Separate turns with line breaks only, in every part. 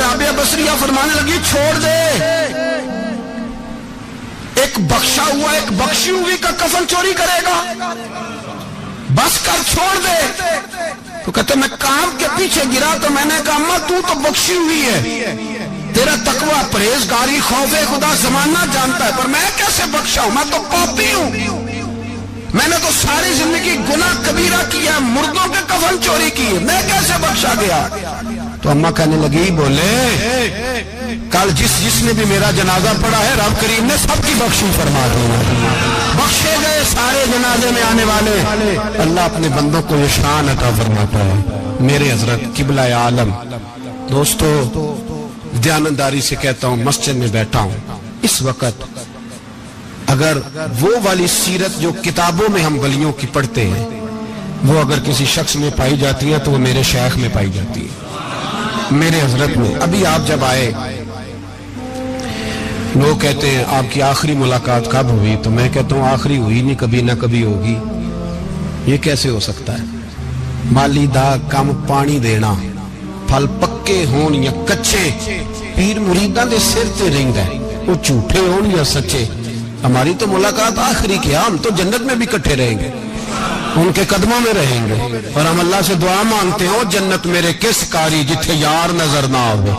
رابعہ بصریہ فرمانے لگی چھوڑ دے، ایک بخشا ہوا ایک بخشی ہوئی کا کفن چوری کرے گا، بس کر چھوڑ دے۔ تو کہتے میں کام کے پیچھے گرا تو میں نے کہا اماں تو بخشی ہوئی ہے، تیرا تقوی پرہیزگاری خوف خدا زمانہ جانتا ہے، پر میں کیسے بخشا ہوں؟ میں تو پاپی ہوں، میں نے تو ساری زندگی گناہ کبیرہ کیا، مردوں کے کفن چوری کی، میں کیسے بخشا گیا؟ تو اماں کہنے لگی بولے کل جس نے بھی میرا جنازہ پڑھا ہے رب کریم نے سب کی بخشی فرما دی، بخشے گئے سارے جنازے میں آنے والے۔ اللہ اپنے بندوں کو یہ شان عطا فرماتا ہے۔ میرے حضرت قبلہ عالم دوستو، دیانتداری سے کہتا ہوں، مسجد میں بیٹھا ہوں اس وقت، اگر وہ والی سیرت جو کتابوں میں ہم ولیوں کی پڑھتے ہیں وہ اگر کسی شخص میں پائی جاتی ہے تو وہ میرے شیخ میں پائی جاتی ہے، میرے حضرت میں۔ ابھی آپ جب آئے لوگ کہتے ہیں آپ کی آخری ملاقات کب ہوئی، تو میں کہتا ہوں آخری ہوئی نہیں، کبھی نہ کبھی ہوگی۔ یہ کیسے ہو سکتا ہے؟ مالی دا کم پانی دینا، پھل پکے ہون یا کچے، پیر مریداں دے سر تے رنگ ہے، وہ جھوٹے ہون یا سچے۔ ہماری تو ملاقات آخری کیا، ہم تو جنت میں بھی کٹھے رہیں گے، ان کے قدموں میں رہیں گے، اور ہم اللہ سے دعا مانگتے ہیں او جنت میرے کس کاری جتھے یار نظر نہ آوے،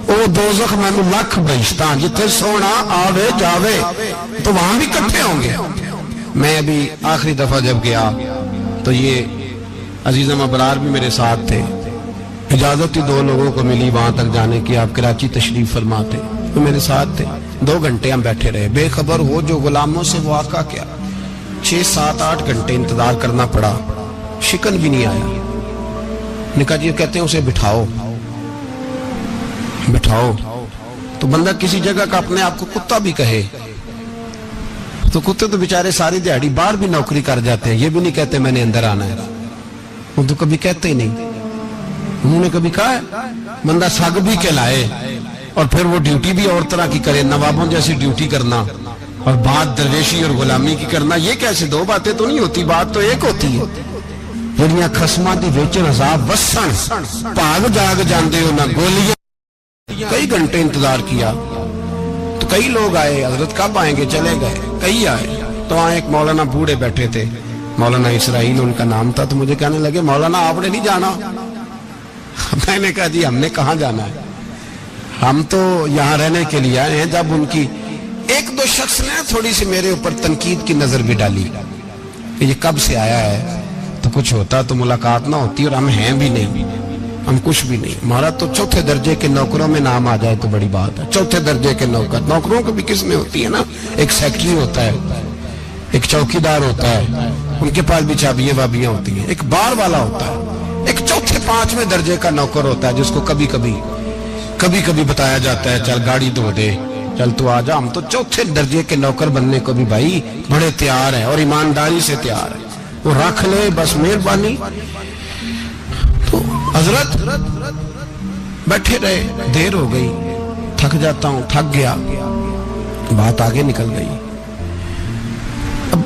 او دوزخ میں لکھ بہشتاں جتھے سونا آوے جاوے، تو وہاں بھی کٹھے ہوں گے۔ میں ابھی آخری دفعہ جب گیا تو یہ عزیزم ابرار بھی میرے ساتھ تھے، اجازت ہی 2 لوگوں کو ملی وہاں تک جانے کی، آپ کراچی تشریف فرماتے تو میرے ساتھ تھے۔ 2 گھنٹے ہم بیٹھے رہے، بے خبر ہو جو غلاموں سے وہ آقا کیا، 6 7 8 گھنٹے انتظار کرنا پڑا، شکن بھی نہیں آیا۔ نکاح جی کہتے ہیں اسے بٹھاؤ بٹھاؤ، تو بندہ کسی جگہ کا اپنے آپ کو کتا بھی کہے تو کتے تو بیچارے ساری دیہڑی باہر بھی نوکری کر جاتے ہیں، یہ بھی نہیں کہتے میں نے اندر آنا ہے، وہ تو کبھی کہتے ہی نہیں۔ انہوں نے کبھی کہا ہے بندہ سگ بھی کہلائے اور پھر وہ ڈیوٹی بھی اور طرح کی کرے، نوابوں جیسی ڈیوٹی کرنا اور بات درویشی اور غلامی کی کرنا، یہ کیسے؟ 2 باتیں تو نہیں ہوتی، بات تو ایک ہوتی ہے۔ جڑیاں خصماں دی وچ عذاب وسن بھاگ جاگ جاندے ہو نہ گولیاں۔ کئی گھنٹے انتظار کیا تو کئی لوگ آئے، حضرت کب آئیں گے؟ چلے گئے، کئی آئے تو وہاں ایک مولانا بوڑھے بیٹھے تھے، مولانا اسرائیل ان کا نام تھا، تو مجھے کہنے لگے مولانا آپ نے نہیں جانا؟ میں نے کہا جی ہم نے کہاں جانا ہے، ہم تو یہاں رہنے کے لیے آئے ہیں۔ جب ان کی 1-2 شخص نے تھوڑی سی میرے اوپر تنقید کی نظر بھی ڈالی کہ یہ کب سے آیا ہے، تو کچھ ہوتا تو ملاقات نہ ہوتی، اور ہم ہیں بھی نہیں، ہم کچھ بھی نہیں، ہمارا تو 4تھے درجے کے نوکروں میں نام آ جائے تو بڑی بات ہے۔ 4تھے درجے کے نوکر، نوکروں کو بھی کس میں ہوتی ہے نا، ایک سیکٹری ہوتا ہے، ایک چوکی دار ہوتا ہے، ان کے پاس بھی چابیاں وابیاں ہوتی ہیں، ایک بار والا ہوتا ہے، ایک 4تھے 5ویں درجے کا نوکر ہوتا ہے جس کو کبھی کبھی بتایا جاتا ہے چل گاڑی دھو دے، چل تو آ جا۔ ہم تو 4تھے درجے کے نوکر بننے کو بھی بھائی بڑے تیار ہیں اور ایمانداری سے تیار ہیں، وہ رکھ لے بس مہربانی۔ تو حضرت بیٹھے رہے، دیر ہو گئی، تھک جاتا ہوں، تھک گیا، بات آگے نکل گئی۔ اب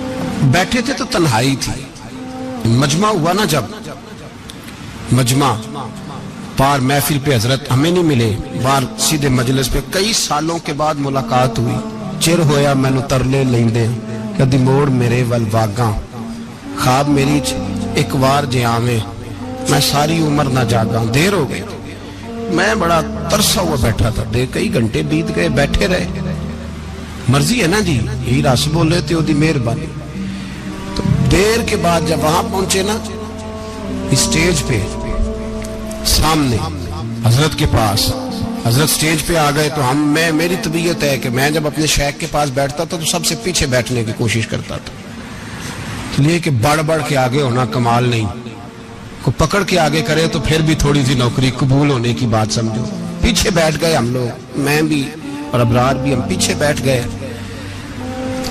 بیٹھے تھے تو تنہائی تھی، مجمع ہوا نا، جب مجمع پار محفل پہ حضرت ہمیں نہیں ملے، بار سیدھے مجلس پہ کئی سالوں کے بعد ملاقات ہوئی۔ چر ہویا مینو ترلے لیندے کدی موڑ میرے ول واگاں، خواب میری ایک وار جے آویں، میں ساری عمر نہ جاگاں۔ دیر ہو گئی، میں بڑا ترسا ہوا بیٹھا تھا، کئی گھنٹے بیت گئے، بیٹھے رہے۔ مرضی ہے نا جی، یہی رس بولے تے دی مہربانی۔ تو دیر کے بعد جب وہاں پہنچے نا اسٹیج پہ، سامنے حضرت کے پاس، حضرت سٹیج پہ آ گئے تو میری طبیعت ہے کہ میں جب اپنے شیخ کے پاس بیٹھتا تھا تو سب سے پیچھے بیٹھنے کی کوشش کرتا تھا، اس لیے کہ بڑھ کے آگے ہونا کمال نہیں، کو پکڑ کے آگے کرے تو پھر بھی تھوڑی سی نوکری قبول ہونے کی بات سمجھو۔ پیچھے بیٹھ گئے ہم لوگ، میں بھی اور ابرار بھی، ہم پیچھے بیٹھ گئے۔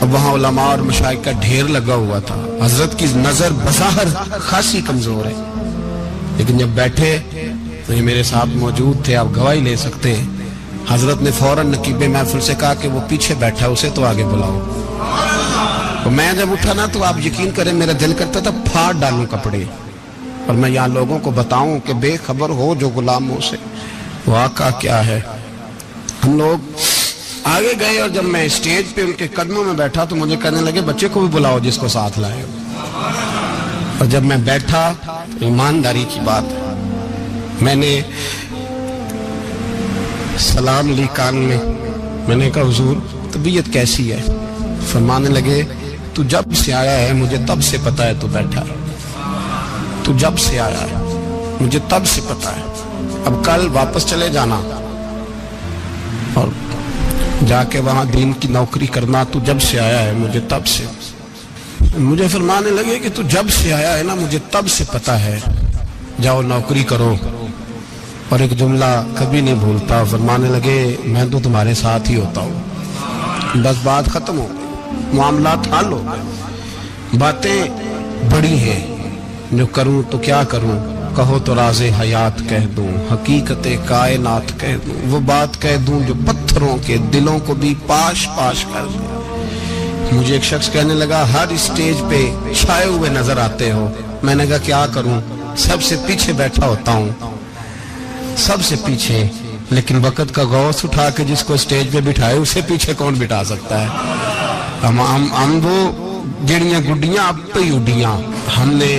اب وہاں علماء اور مشائخ کا ڈھیر لگا ہوا تھا، حضرت کی نظر بظاہر خاصی کمزور ہے، لیکن جب بیٹھے تو یہ میرے ساتھ موجود تھے، آپ گواہی لے سکتے ہیں، حضرت نے فوراً نقیب محفل سے کہا کہ وہ پیچھے بیٹھا ہے اسے تو آگے بلاؤ۔ تو میں جب اٹھا نا تو آپ یقین کریں میرا دل کرتا تھا پھاڑ ڈالوں کپڑے اور میں یہاں لوگوں کو بتاؤں کہ بے خبر ہو جو غلاموں سے، वाक़ा क्या है। हम लोग आगे गए और जब मैं स्टेज पे उनके कदमों में बैठा तो मुझे कहने लगे बच्चे को भी बुलाओ जिसको साथ लाए हो। और जब मैं बैठा तो ईमानदारी की बात मैंने सलाम ली कान में। मैंने कहा हुजूर तबीयत कैसी है? फरमाने लगे तू जब से आया है मुझे तब से पता है तू बैठा है। तू जब से आया है मुझे तब से पता है। अब कल वापस चले जाना और जाके वहां दीन की नौकरी करना। तू जब से आया है मुझे तब से। मुझे फरमाने लगे कि तू जब से आया है ना मुझे तब से पता है, जाओ नौकरी करो। और एक जुमला कभी नहीं भूलता, फरमाने लगे मैं तो तुम्हारे साथ ही होता हूँ। बस बात खत्म हो गई, मामलात हल हो गए। बातें बड़ी हैं, जो करूं तो क्या करूं, कहो तो राज़े हयात कह दूं, हकीकत कायनात कह दूं, वो बात कह दूं जो पत्थरों के दिलों को भी पाश पाश कर दे। मुझे एक शख्स कहने लगा हर स्टेज पे छाए हुए नजर आते हो। मैंने कहा क्या करूं, सबसे पीछे बैठा होता हूं, सबसे पीछे। लेकिन वक़्त का गौस उठा के जिसको स्टेज पे बिठाए उसे पीछे कौन बिठा सकता है। हम वो जड़ियां गुड्डियां अब पे ही उड्डियां। हमने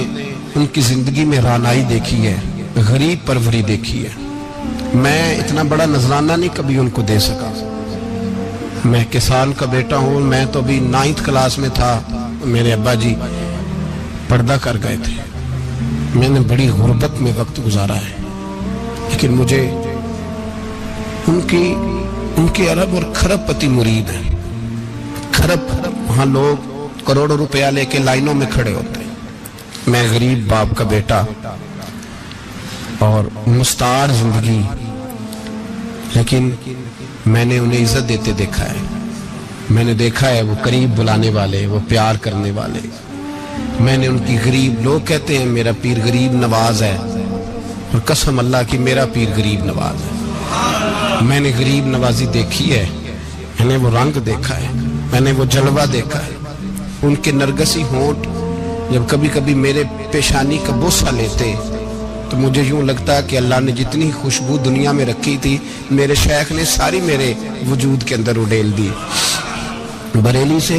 उनकी जिंदगी में रानाई देखी है, गरीब परवरी देखी है। मैं इतना बड़ा नजराना नहीं कभी उनको दे सका। मैं किसान का बेटा हूँ। मैं तो अभी 9th क्लास में था, मेरे अब्बा जी पर्दा कर गए थे। मैंने बड़ी गुर्बत में वक्त गुजारा है, लेकिन मुझे उनके अरब और खरब पति मुरीद हैं। खरब वहाँ लोग करोड़ों रुपया लेके लाइनों में खड़े होते हैं। मैं गरीब बाप का बेटा और मुस्तार जिंदगी, लेकिन मैंने उन्हें इज्जत देते देखा है। मैंने देखा है वो करीब बुलाने वाले, वो प्यार करने वाले। मैंने उनकी गरीब, लोग कहते हैं मेरा पीर गरीब नवाज है, और कसम अल्लाह की मेरा पीर गरीब नवाज है। मैंने गरीब नवाजी देखी है, मैंने वो रंग देखा है, मैंने वो जलवा देखा है। उनके नरगसी होंठ जब कभी कभी मेरे पेशानी का बोसा लेते तो मुझे यूं लगता कि अल्लाह ने जितनी खुशबू दुनिया में रखी थी मेरे शेख ने सारी मेरे वजूद के अंदर उड़ेल दी। बरेली से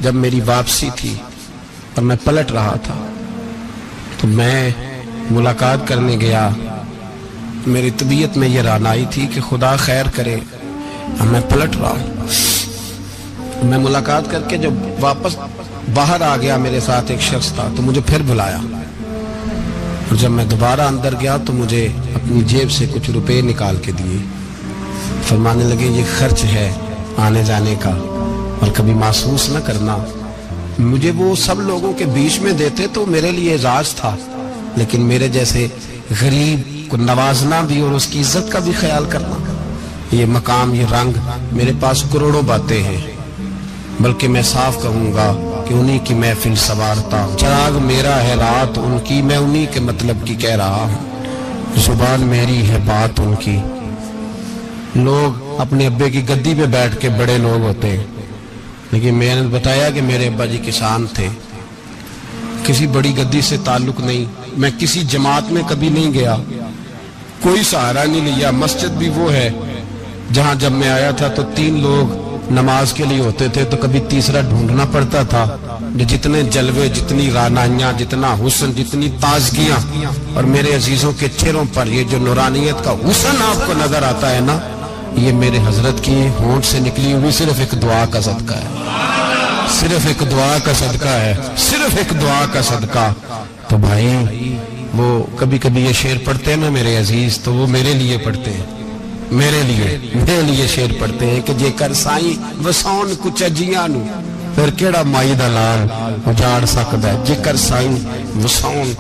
जब मेरी वापसी थी और मैं पलट रहा था तो मैं मुलाकात करने गया। मेरी तबीयत में ये रानाई थी कि खुदा खैर करे, अब मैं पलट रहा हूँ। मैं मुलाकात करके जब वापस बाहर आ गया, मेरे साथ एक शख्स था, तो मुझे फिर बुलाया। और जब मैं दोबारा अंदर गया तो मुझे अपनी जेब से कुछ रुपए निकाल के दिए। फरमाने लगे ये खर्च है आने जाने का, और कभी महसूस न करना। मुझे वो सब लोगों के बीच में देते तो मेरे लिए एजाज था, लेकिन मेरे जैसे गरीब को नवाजना भी और उसकी इज्जत का भी ख्याल करना, ये मकाम, ये रंग, मेरे पास करोड़ों बातें हैं। बल्कि मैं साफ कहूंगा कि उन्हीं की महफिल सवारता हूं। चिराग मेरा है रात उनकी, मैं उन्हीं के मतलब की कह रहा हूं। जुबान मेरी है बात उनकी। लोग अपने अब्बे की गद्दी पे बैठ के बड़े लोग होते हैं, लेकिन मैंने बताया कि मेरे अब्बा जी किसान थे। किसी बड़ी गद्दी से ताल्लुक नहीं। मैं किसी जमात में कभी नहीं गया, कोई सहारा नहीं लिया। मस्जिद भी वो है जहां जब मैं आया था तो 3 लोग नमाज के लिए होते थे, तो कभी तीसरा ढूंढना पड़ता था। जितने जलवे, जितनी रानाइयां, जितना हुस्न, जितनी ताजगियां, और मेरे अजीजों के चेहरों पर ये जो नूरानियत का हुस्न आपको नजर आता है ना, ये मेरे हजरत की होंठ से निकली हुई सिर्फ एक दुआ का सदका है। सिर्फ एक दुआ का सदका है, सिर्फ एक दुआ का सदका। तो भाई वो कभी कभी ये शेर पढ़ते हैं ना मेरे अजीज, तो वो मेरे लिए पढ़ते हैं, मेरे लिए शेर पढ़ते हैं कि जेकर साई वसाउन कुछ अजियां नू फिर केड़ा माई दा लाल उजाड़ सकदा है। जेकर साई वसाउन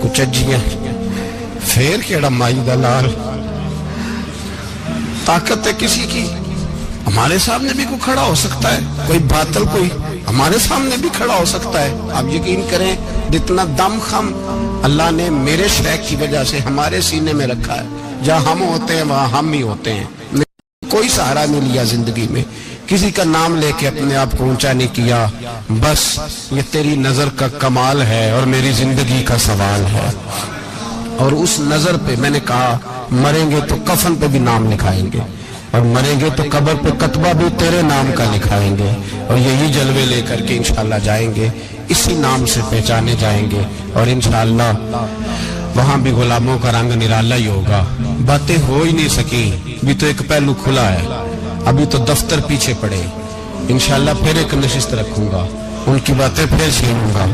कुछ अजियां फिर केड़ा माई दा लाल। ताकत है किसी की, हमारे सामने भी कोई खड़ा हो सकता है, कोई बातल कोई हमारे सामने भी खड़ा हो सकता है। आप यकीन करें जितना दम खम अल्लाह ने मेरे शेख की वजह से हमारे सीने में रखा है, जहाँ हम होते हैं वहां हम ही होते हैं। कोई सहारा नहीं लिया जिंदगी में, किसी का नाम लेके अपने आप को ऊंचा नहीं किया। बस ये तेरी नजर का कमाल है और मेरी जिंदगी का सवाल है। और उस नजर पे मैंने कहा मरेंगे तो कफन पे भी नाम लिखाएंगे, और मरेंगे तो कब्र पे कतबा भी तेरे नाम का लिखाएंगे, और यही जलवे लेकर के इंशाल्लाह जाएंगे, इसी नाम से पहचाने जाएंगे, और इंशाल्लाह वहां भी गुलामों का रंग निराला ही होगा। बातें हो ही नहीं सकी, भी तो एक पहलू खुला है, अभी तो दफ्तर पीछे पड़े। इंशाल्लाह फिर एक नशिस्त रखूंगा, उनकी बातें फिर छीनूंगा,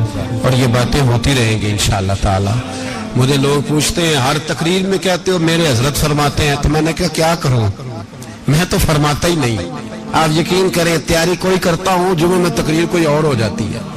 और ये बातें होती रहेंगी इंशाल्लाह ताला। मुझे लोग पूछते हैं हर तकरीर में कहते हो मेरे हजरत फरमाते हैं, तो मैंने कहा क्या करूं, मैं तो फरमाता ही नहीं। आप यकीन करें तैयारी कोई करता हूं, जुम्मे में तकरीर कोई और हो जाती है,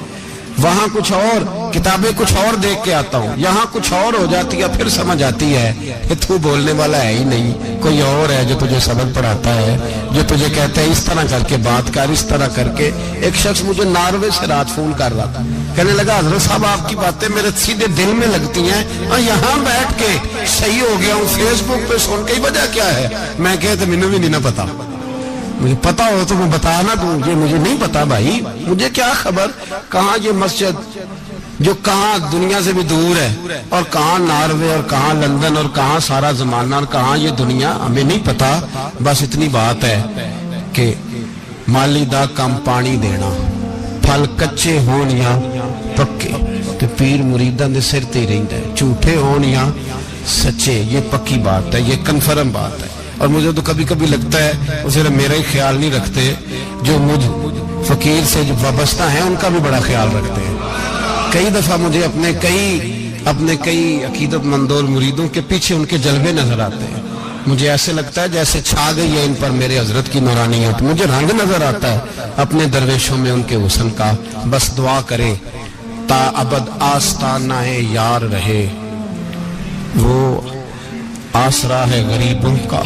वहां कुछ और, किताबें कुछ और देख के आता हूं, यहाँ कुछ और हो जाती है, फिर समझ आती है कि तू बोलने वाला है ही नहीं, कोई और है जो तुझे सबक पढ़ाता है, जो तुझे कहता है इस तरह करके बात कर, इस तरह करके। एक शख्स मुझे नार्वे से रात फोन कर रहा था, कहने लगा हजरत साहब आपकी बातें मेरे सीधे दिल में लगती हैं, और यहाँ बैठ के सही हो गया हूँ, फेसबुक पे सुन के वजह क्या है। मैं कहते मैंने भी नहीं ना पता, मुझे पता हो तो मैं बता ना दूं, ये मुझे नहीं पता भाई, मुझे क्या खबर कहाँ ये मस्जिद जो कहाँ दुनिया से भी दूर है, और कहाँ नार्वे, और कहाँ लंदन, और कहाँ सारा जमाना, और कहाँ ये दुनिया, हमें नहीं पता। बस इतनी बात है कि माली दा कम पानी देना, फल कच्चे होन या पक्के, तो पीर मुरीदां दे सिर ते ही रहिंदा है, झूठे होन या सच्चे, ये पक्की बात है, ये कन्फर्म बात है। और मुझे तो कभी कभी लगता है वो सिर्फ मेरा ही ख्याल नहीं रखते, जो मुझ फकीर से जो वाबस्ता है उनका भी बड़ा ख्याल रखते हैं। कई दफा मुझे अपने कई अकीदतमंद और मुरीदों के पीछे उनके जलवे नजर आते हैं, मुझे ऐसे लगता है जैसे छा गई है इन पर मेरे हजरत की नूरानियत, मुझे रंग नजर आता है अपने दरवेशों में उनके हुस्न का। बस दुआ करे ता अबद आस्ताना है यार रहे, वो आसरा है गरीबों का,